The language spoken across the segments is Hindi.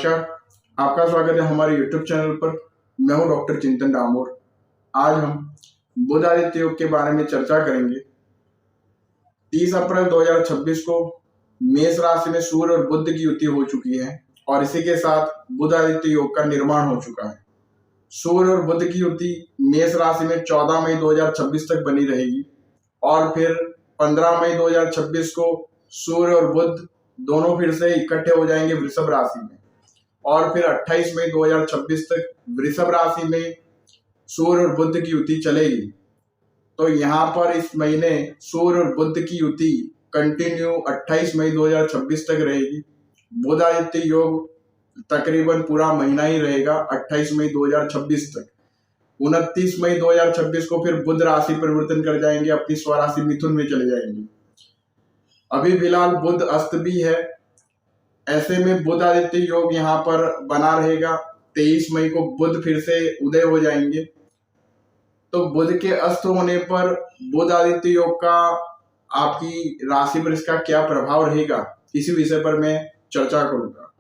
नमस्कार, आपका स्वागत है हमारे YouTube चैनल पर। मैं हूं डॉक्टर चिंतन डामोर। आज हम बुध आदित्य योग के बारे में चर्चा करेंगे। 30 अप्रैल 2026 को मेष राशि में सूर्य और बुध की युति हो चुकी है और इसी के साथ बुध आदित्य योग का निर्माण हो चुका है। सूर्य और बुध की युति मेष राशि में 14 मई 2026 तक बनी रहेगी और फिर 15 मई 2026 को सूर्य और बुध दोनों फिर से इकट्ठे हो जाएंगे वृषभ राशि में और फिर 28 मई 2026 तक वृषभ राशि में सूर्य और बुध की युति चलेगी। तो यहाँ पर इस महीने सूर्य और बुध की युति कंटिन्यू 28 मई 2026 तक रहेगी। बुध आदित्य योग तकरीबन पूरा महीना ही रहेगा 28 मई 2026 तक। 29 मई 2026 को फिर बुध राशि परिवर्तन कर जाएंगे, अपनी स्वराशि मिथुन में चले जाएंगे। अभी फिलहाल बुध अस्त भी है, ऐसे में बुध आदित्य योग यहाँ पर बना रहेगा। 23 मई को बुध फिर से उदय हो जाएंगे। तो बुध के अस्त होने पर बुध आदित्य योग का आपकी राशि पर इसका क्या प्रभाव रहेगा, इसी विषय पर मैं चर्चा करूंगा।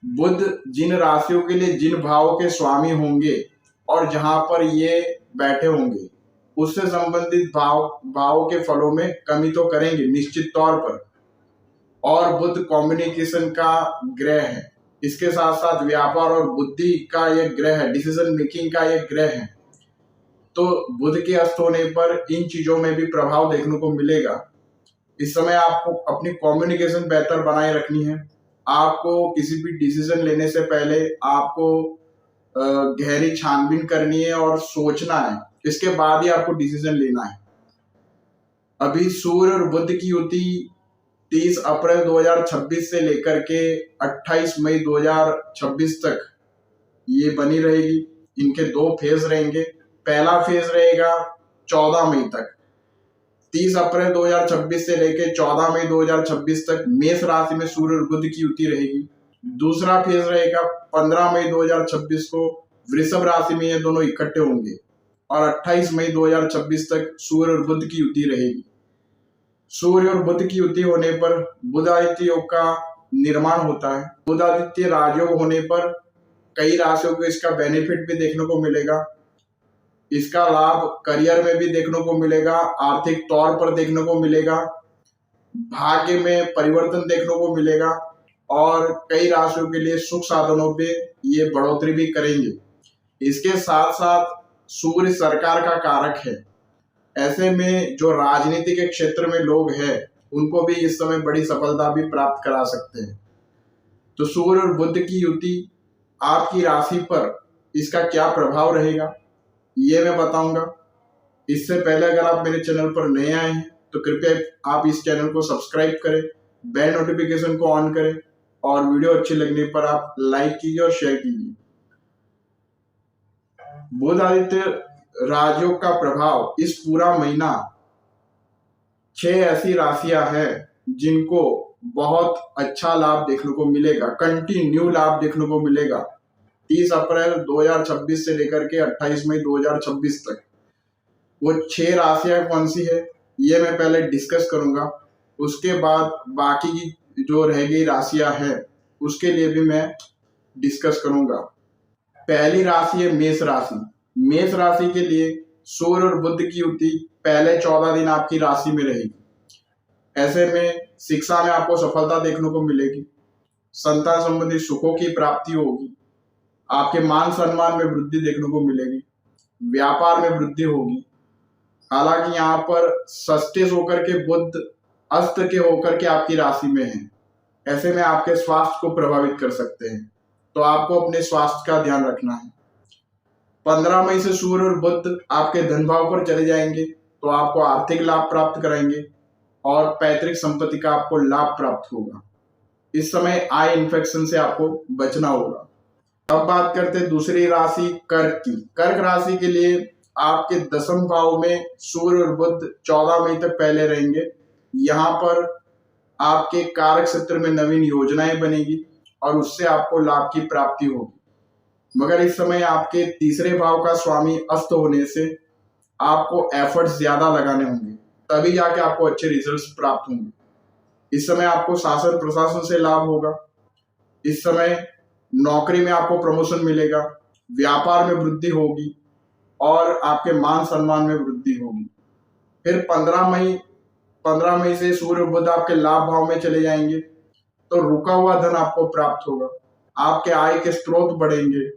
बुध जिन राशियों के लिए जिन भावों के स्वामी होंगे और जहां पर ये बैठे होंगे उससे संबंधित भावों के फलों में कमी तो करेंगे निश्चित तौर पर। और बुध कम्युनिकेशन का ग्रह है, इसके साथ साथ व्यापार और बुद्धि का ये ग्रह है, डिसीजन मेकिंग का ये ग्रह है। तो बुध के अस्त होने पर इन चीजों में भी प्रभाव देखने को मिलेगा। इस समय आपको अपनी कम्युनिकेशन बेहतर बनाए रखनी है। आपको किसी भी डिसीजन लेने से पहले आपको गहरी छानबीन करनी है और सोचना है, इसके बाद ही आपको डिसीजन लेना है। अभी सूर्य और बुध की युति 30 अप्रैल 2026 से लेकर के 28 मई 2026 तक ये बनी रहेगी। इनके दो फेज रहेंगे। पहला फेज रहेगा 14 मई तक, 30 अप्रैल 2026 से लेकर 14 मई 2026 तक मेष राशि में सूर्य और बुध की युति रहेगी। दूसरा फेज रहेगा 15 मई 2026 को वृषभ राशि में ये दोनों इकट्ठे होंगे और 28 मई 2026 तक सूर्य और बुध की युति रहेगी। सूर्य और बुध की युति होने पर बुध आदित्य योग का निर्माण होता है। बुध आदित्य राजयोग होने पर कई राशियों को इसका बेनिफिट भी देखने को मिलेगा। इसका लाभ करियर में भी देखने को मिलेगा, आर्थिक तौर पर देखने को मिलेगा, भाग्य में परिवर्तन देखने को मिलेगा और कई राशियों के लिए सुख साधनों पे ये बढ़ोतरी भी करेंगे। इसके साथ साथ सूर्य सरकार का कारक है, ऐसे में जो राजनीति के क्षेत्र में लोग हैं उनको भी इस समय बड़ी सफलता भी प्राप्त करा सकते हैं। तो सूर्य और बुध की युति आपकी राशि पर इसका क्या प्रभाव रहेगा ये मैं बताऊंगा। इससे पहले अगर आप मेरे चैनल पर नए आए हैं तो कृपया आप इस चैनल को सब्सक्राइब करें, बेल नोटिफिकेशन को ऑन करें और वीडियो अच्छी लगने पर आप लाइक कीजिए और शेयर कीजिए। बुध आदित्य राजयोग का प्रभाव इस पूरा महीना 6 ऐसी राशियां हैं जिनको बहुत अच्छा लाभ देखने को मिलेगा, कंटिन्यू लाभ देखने को मिलेगा 30 अप्रैल 2026 से लेकर के 28 मई 2026 तक। वो 6 राशियां कौन सी है ये मैं पहले डिस्कस करूंगा, उसके बाद बाकी की जो रह गई राशियां हैं उसके लिए भी मैं डिस्कस करूंगा। पहली राशि है मेष राशि। मेष राशि के लिए सूर्य और बुध की युति पहले 14 दिन आपकी राशि में रहेगी। ऐसे में शिक्षा में आपको सफलता देखने को मिलेगी, संतान संबंधी सुखों की प्राप्ति होगी, आपके मान सम्मान में वृद्धि देखने को मिलेगी, व्यापार में वृद्धि होगी। हालांकि यहाँ पर षष्ठेश होकर के बुध अस्त के होकर के आपकी राशि में है, ऐसे में आपके स्वास्थ्य को प्रभावित कर सकते हैं, तो आपको अपने स्वास्थ्य का ध्यान रखना है। 15 मई से सूर्य और बुध आपके धन भाव पर चले जाएंगे तो आपको आर्थिक लाभ प्राप्त कराएंगे और पैतृक संपत्ति का आपको लाभ प्राप्त होगा। इस समय आई इन्फेक्शन से आपको बचना होगा। अब बात करते हैं दूसरी राशि कर्क की। कर्क राशि के लिए आपके 10वें भाव में सूर्य और बुध 14 मई तक पहले रहेंगे। यहाँ पर आपके कारक क्षेत्र में नवीन योजनाएं बनेगी और उससे आपको लाभ की प्राप्ति होगी। मगर इस समय आपके तीसरे भाव का स्वामी अस्त होने से आपको एफर्ट्स ज्यादा लगाने होंगे, तभी जाके आपको अच्छे रिजल्ट्स प्राप्त होंगे। इस समय आपको शासन प्रशासन से लाभ होगा। इस समय नौकरी में आपको प्रमोशन मिलेगा, व्यापार में वृद्धि होगी और आपके मान सम्मान में वृद्धि होगी। फिर 15 मई से सूर्य बुध आपके लाभ भाव में चले जाएंगे, तो रुका हुआ धन आपको प्राप्त होगा, आपके आय के स्रोत बढ़ेंगे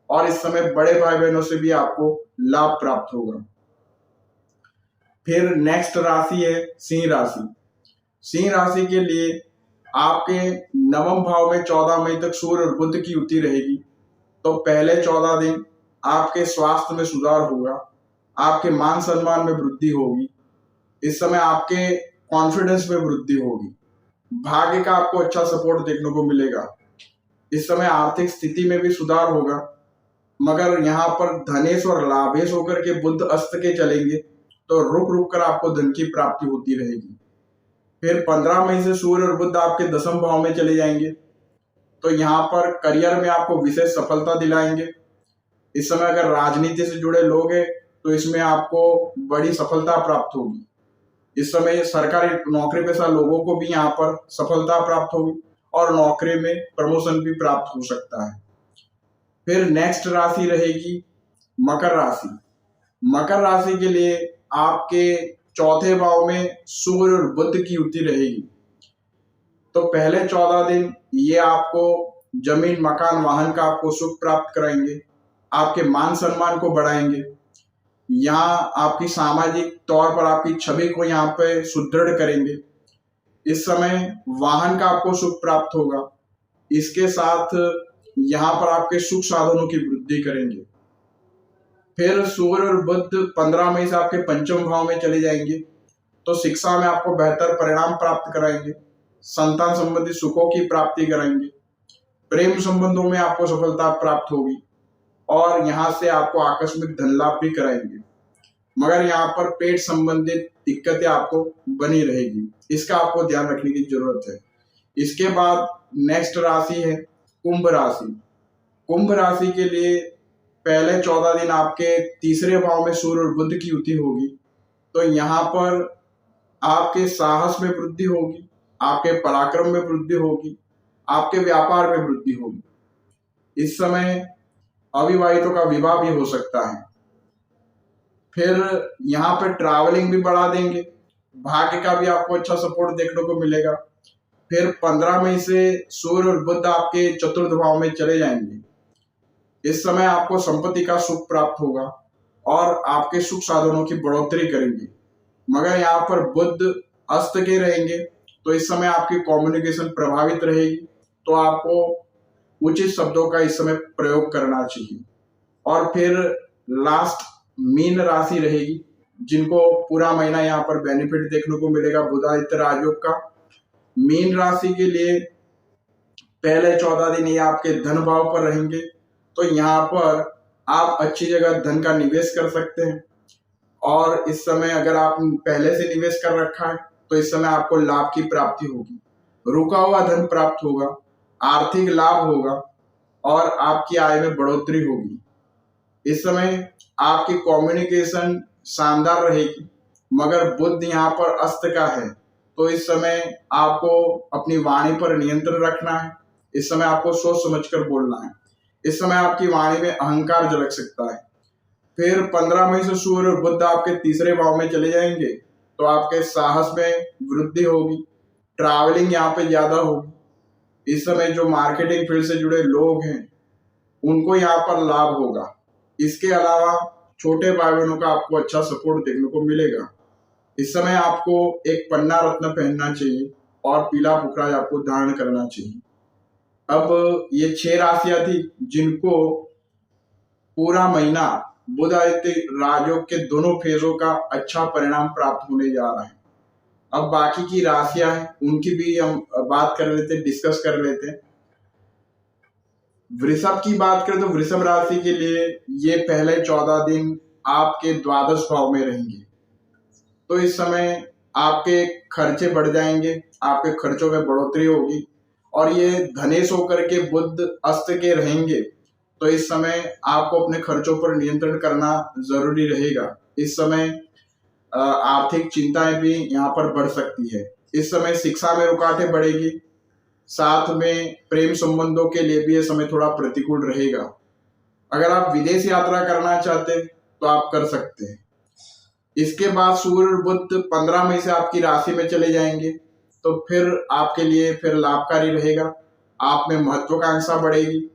और इस समय बड़े भाई बहनों से भी आपको लाभ प्राप्त होगा। फिर नेक्स्ट राशि है सिंह राशि। सिंह राशि के लिए आपके नवम भाव में 14 मई तक सूर्य और बुध की युति रहेगी। तो पहले 14 दिन आपके स्वास्थ्य में सुधार होगा, आपके मान सम्मान में वृद्धि होगी, इस समय आपके कॉन्फिडेंस में वृद्धि होगी, भाग्य का आपको अच्छा सपोर्ट देखने को मिलेगा। इस समय आर्थिक स्थिति में भी सुधार होगा, मगर यहाँ पर धनेश और लाभेश होकर के बुध अस्त के चलेंगे, तो रुक रुक कर आपको धन की प्राप्ति होती रहेगी। फिर 15 मई से सूर्य और बुध आपके 10वें भाव में चले जाएंगे, तो यहाँ पर करियर में आपको विशेष सफलता दिलाएंगे। इस समय अगर राजनीति से जुड़े लोग हैं तो इसमें आपको बड़ी सफलता प्राप्त होगी। इस समय सरकारी नौकरी पेशा लोगों को भी यहाँ पर सफलता प्राप्त होगी और नौकरी में प्रमोशन भी प्राप्त हो सकता है। फिर नेक्स्ट राशि रहेगी मकर राशि। मकर राशि के लिए आपके 4थे भाव में सूर्य और बुध की युति रहेगी। तो पहले 14 दिन ये आपको जमीन मकान वाहन का आपको सुख प्राप्त कराएंगे, आपके मान सम्मान को बढ़ाएंगे, यहाँ आपकी सामाजिक तौर पर आपकी छवि को यहाँ पे सुदृढ़ करेंगे। इस समय वाहन का आपको सुख प्राप्त होगा, इसके साथ यहाँ पर आपके सुख साधनों की वृद्धि करेंगे। फिर सूर्य और बुध 15 मई से आपके 5वें भाव में चले जाएंगे, तो शिक्षा में आपको बेहतर परिणाम प्राप्त कराएंगे, संतान संबंधी सुखों की प्राप्ति कराएंगे, प्रेम संबंधों में आपको सफलता प्राप्त होगी और यहाँ से आपको आकस्मिक धन लाभ भी कराएंगे। मगर यहाँ पर पेट संबंधित दिक्कतें आपको बनी रहेगी, इसका आपको ध्यान रखने की जरूरत है। इसके बाद नेक्स्ट राशि है कुंभ राशि। कुंभ राशि के लिए पहले 14 दिन आपके 3रे भाव में सूर्य और बुध की युति होगी, तो यहाँ पर आपके साहस में वृद्धि होगी, आपके पराक्रम में वृद्धि होगी, आपके व्यापार में वृद्धि होगी। इस समय अविवाहितों का विवाह भी हो सकता है। फिर यहाँ पे ट्रैवलिंग भी बढ़ा देंगे, भाग्य का भी आपको अच्छा सपोर्ट देखने को मिलेगा। फिर 15 मई से सूर्य और बुध आपके 4th भाव में चले जाएंगे। इस समय आपको संपत्ति का सुख प्राप्त होगा और आपके सुख साधनों की बढ़ोतरी करेंगे। मगर यहाँ पर बुध अस्त के रहेंगे, तो इस समय आपकी कम्युनिकेशन प्रभावित रहेगी, तो आपको उचित शब्दों का इस समय प्रयोग करना चाहिए। और फिर लास्ट मीन राशि रहेगी, जिनको पूरा महीना यहाँ पर बेनिफिट देखने को मिलेगा बुधादित्य राजयोग का। मीन राशि के लिए पहले 14 दिन ये आपके धन भाव पर रहेंगे, तो यहाँ पर आप अच्छी जगह धन का निवेश कर सकते हैं और इस समय अगर आप पहले से निवेश कर रखा है तो इस समय आपको लाभ की प्राप्ति होगी, रुका हुआ धन प्राप्त होगा, आर्थिक लाभ होगा और आपकी आय में बढ़ोतरी होगी। इस समय आपकी कम्युनिकेशन शानदार रहेगी, मगर बुध यहाँ पर अस्त का है, तो इस समय आपको अपनी वाणी पर नियंत्रण रखना है। इस समय आपको सोच समझकर बोलना है। इस समय आपकी वाणी में अहंकार झलक सकता है। फिर 15 मई से सूर्य और बुध आपके 3रे भाव में चले जाएंगे, तो आपके साहस में वृद्धि होगी, ट्रैवलिंग यहाँ पे ज्यादा होगी। इस समय जो मार्केटिंग फील्ड से जुड़े लोग हैं उनको यहाँ पर लाभ होगा। इसके अलावा छोटे भाई बहनों का आपको अच्छा सपोर्ट देखने को मिलेगा। इस समय आपको एक पन्ना रत्न पहनना चाहिए और पीला पुखराज आपको धारण करना चाहिए। अब ये 6 राशियां थी जिनको पूरा महीना बुधादित्य राजयोग के दोनों फेजों का अच्छा परिणाम प्राप्त होने जा रहा है। अब बाकी की राशियां हैं उनकी भी हम बात कर लेते हैं, डिस्कस कर लेते हैं। वृषभ की बात करें तो वृषभ राशि के लिए ये पहले 14 दिन आपके द्वादश भाव में रहेंगे, तो इस समय आपके खर्चे बढ़ जाएंगे, आपके खर्चों में बढ़ोतरी होगी और ये धनेश होकर के बुध अस्त के रहेंगे, तो इस समय आपको अपने खर्चों पर नियंत्रण करना जरूरी रहेगा। इस समय आर्थिक चिंताएं भी यहाँ पर बढ़ सकती है। इस समय शिक्षा में रुकावटें बढ़ेगी, साथ में प्रेम संबंधों के लिए भी ये समय थोड़ा प्रतिकूल रहेगा। अगर आप विदेश यात्रा करना चाहते हैं तो आप कर सकते हैं। इसके बाद सूर्य और बुध 15 मई से आपकी राशि में चले जाएंगे, तो फिर आपके लिए फिर लाभकारी रहेगा। आप में महत्वाकांक्षा बढ़ेगी,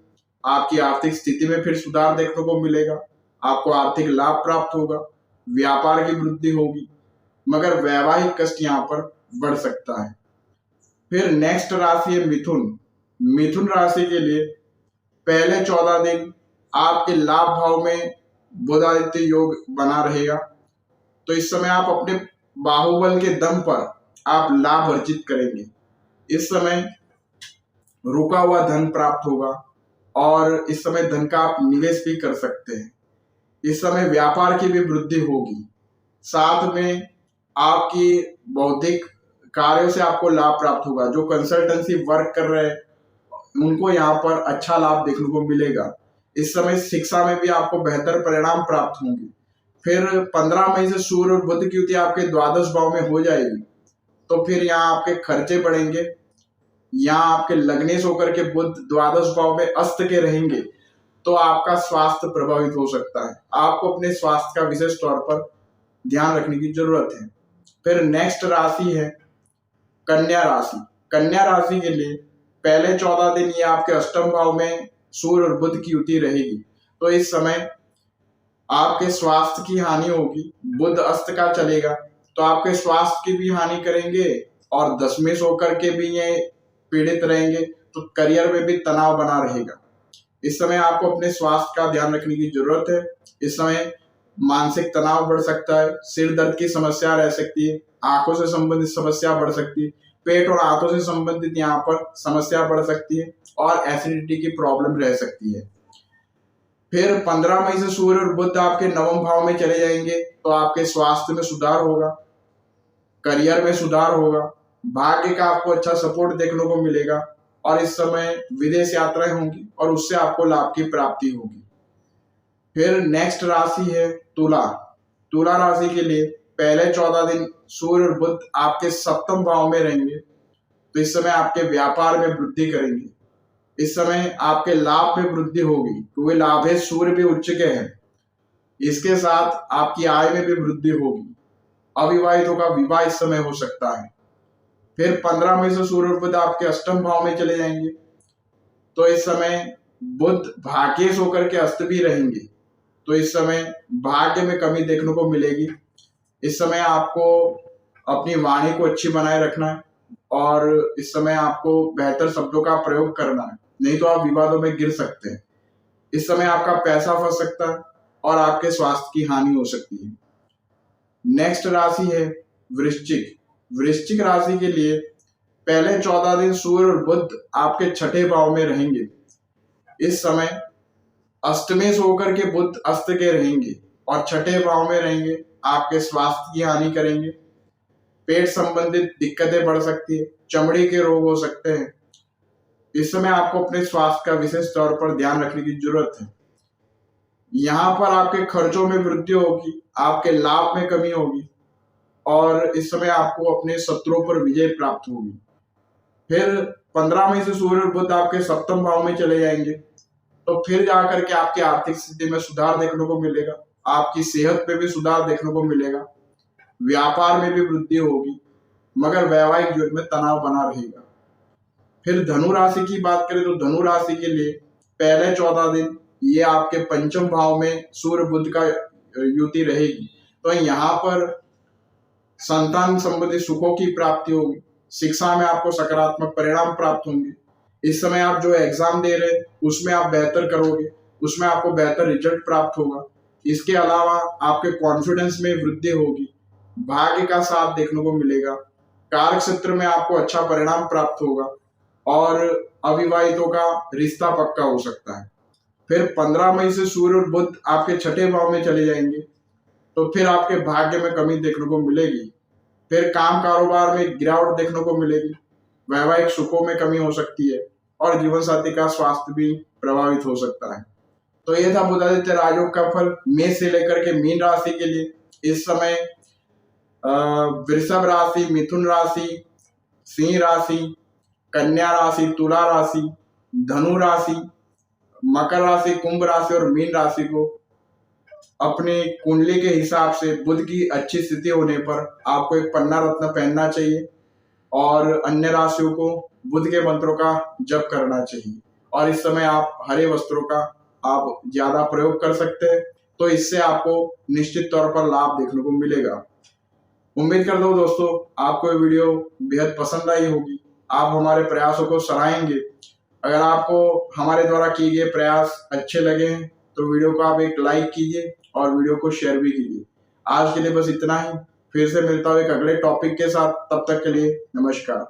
आपकी आर्थिक स्थिति में फिर सुधार देखने को मिलेगा, आपको आर्थिक लाभ प्राप्त होगा, व्यापार की वृद्धि होगी, मगर वैवाहिक कष्ट यहाँ पर बढ़ सकता है। फिर नेक्स्ट राशि है मिथुन। मिथुन राशि के लिए पहले 14 दिन आपके लाभ भाव में बुध आदित्य योग बना रहेगा, तो इस समय आप अपने बाहुबल के दम पर आप लाभ अर्जित करेंगे। इस समय रुका हुआ धन प्राप्त होगा और इस समय धन का आप निवेश भी कर सकते हैं। इस समय व्यापार की भी वृद्धि होगी, साथ में आपकी बौद्धिक कार्यों से आपको लाभ प्राप्त होगा। जो कंसल्टेंसी वर्क कर रहे हैं उनको यहाँ पर अच्छा लाभ देखने को मिलेगा। इस समय शिक्षा में भी आपको बेहतर परिणाम प्राप्त होंगे। फिर 15 मई से सूर्य और बुध की युति आपके द्वादश भाव में हो जाएगी, तो फिर यहाँ आपके खर्चे बढ़ेंगे। यहाँ आपके लग्नेश होकर के बुध द्वादश भाव में अस्त के रहेंगे, तो आपका स्वास्थ्य प्रभावित हो सकता है। आपको अपने स्वास्थ्य का विशेष तौर पर ध्यान रखने की जरूरत है। फिर नेक्स्ट राशि है कन्या राशि। कन्या राशि के लिए पहले 14 दिन ये आपके अष्टम भाव में सूर्य और बुध की युति रहेगी, तो इस समय आपके स्वास्थ्य की हानि होगी। बुध अस्त का चलेगा तो आपके स्वास्थ्य की भी हानि करेंगे और दशमेश होकर के भी ये पीड़ित रहेंगे, तो करियर में भी तनाव बना रहेगा। इस समय आपको अपने स्वास्थ्य का ध्यान रखने की जरूरत है। इस समय मानसिक तनाव बढ़ सकता है, सिर दर्द की समस्या रह सकती है, आंखों से संबंधित समस्या बढ़ सकती है, पेट और हाथों से संबंधित यहाँ पर समस्या बढ़ सकती है और एसिडिटी की प्रॉब्लम रह सकती है। फिर 15 मई से सूर्य और बुध आपके नवम भाव में चले जाएंगे, तो आपके स्वास्थ्य में सुधार होगा, करियर में सुधार होगा, भाग्य का आपको अच्छा सपोर्ट देखने को मिलेगा और इस समय विदेश यात्राएं होंगी और उससे आपको लाभ की प्राप्ति होगी। फिर नेक्स्ट राशि है तुला। तुला राशि के लिए पहले 14 दिन सूर्य और बुध आपके सप्तम भाव में रहेंगे, तो इस समय आपके व्यापार में वृद्धि करेंगे। इस समय आपके लाभ में वृद्धि होगी, क्योंकि लाभ है सूर्य भी उच्च के हैं। इसके साथ आपकी आय में भी वृद्धि होगी। अविवाहितों का विवाह इस समय हो सकता है। फिर 15 मई से सूर्य और बुध आपके अष्टम भाव में चले जाएंगे, तो इस समय बुध भाग्येश होकर के अस्त भी रहेंगे, तो इस समय भाग्य में कमी देखने को मिलेगी। इस समय आपको अपनी वाणी को अच्छी बनाए रखना है और इस समय आपको बेहतर शब्दों का प्रयोग करना है, नहीं तो आप विवादों में गिर सकते हैं। इस समय आपका पैसा फंस सकता है और आपके स्वास्थ्य की हानि हो सकती है। नेक्स्ट राशि है वृश्चिक। वृश्चिक राशि के लिए पहले 14 दिन सूर्य और बुध आपके छठे भाव में रहेंगे। इस समय अष्टमेश होकर के बुध अस्त के रहेंगे और छठे भाव में रहेंगे, आपके स्वास्थ्य की हानि करेंगे। पेट संबंधित दिक्कतें बढ़ सकती है, चमड़ी के रोग हो सकते हैं। इस समय आपको अपने स्वास्थ्य का विशेष तौर पर ध्यान रखने की जरूरत है। यहाँ पर आपके खर्चों में वृद्धि होगी, आपके लाभ में कमी होगी और इस समय आपको अपने शत्रुओं पर विजय प्राप्त होगी। फिर 15 मई से सूर्य और बुध आपके सप्तम भाव में चले जाएंगे, तो फिर जाकर के आपकी आर्थिक स्थिति में सुधार देखने को मिलेगा, आपकी सेहत पे भी सुधार देखने को मिलेगा, व्यापार में भी वृद्धि होगी, मगर वैवाहिक जीवन में तनाव बना रहेगा। फिर धनु राशि की बात करें तो धनु राशि के लिए पहले 14 दिन ये आपके पंचम भाव में सूर्य बुध का युति रहेगी, तो यहाँ पर संतान संबंधी सुखों की प्राप्ति होगी, शिक्षा में आपको सकारात्मक परिणाम प्राप्त होंगे। इस समय आप जो एग्जाम दे रहे हैं उसमें आप बेहतर करोगे, उसमें आपको बेहतर रिजल्ट प्राप्त होगा। इसके अलावा आपके कॉन्फिडेंस में वृद्धि होगी, भाग्य का साथ देखने को मिलेगा, कार्य क्षेत्र में आपको अच्छा परिणाम प्राप्त होगा और अविवाहितों का रिश्ता पक्का हो सकता है। फिर 15 मई से सूर्य और बुध आपके छठे भाव में चले जाएंगे, तो फिर आपके भाग्य में कमी देखने को मिलेगी। फिर काम कारोबार में गिरावट देखने को मिलेगी, वैवाहिक सुखों में कमी हो सकती है और जीवन साथी का स्वास्थ्य भी प्रभावित हो सकता है। तो ये था बुध आदित्य राजयोग का फल मेष से लेकर के मीन राशि के लिए। इस समय वृषभ राशि, मिथुन राशि, सिंह राशि, कन्या राशि, तुला राशि, धनु राशि, मकर राशि, कुंभ राशि और मीन राशि को अपनी कुंडली के हिसाब से बुध की अच्छी स्थिति होने पर आपको एक पन्ना रत्न पहनना चाहिए और अन्य राशियों को बुध के मंत्रों का जप करना चाहिए। और इस समय आप हरे वस्त्रों का आप ज्यादा प्रयोग कर सकते हैं, तो इससे आपको निश्चित तौर पर लाभ देखने को मिलेगा। उम्मीद करता हूँ दोस्तों आपको ये वीडियो बेहद पसंद आई होगी। आप हमारे प्रयासों को सराहेंगे। अगर आपको हमारे द्वारा किए गए प्रयास अच्छे लगे हैं तो वीडियो को आप एक लाइक कीजिए और वीडियो को शेयर भी कीजिए। आज के लिए बस इतना ही। फिर से मिलता हूँ एक अगले टॉपिक के साथ। तब तक के लिए नमस्कार।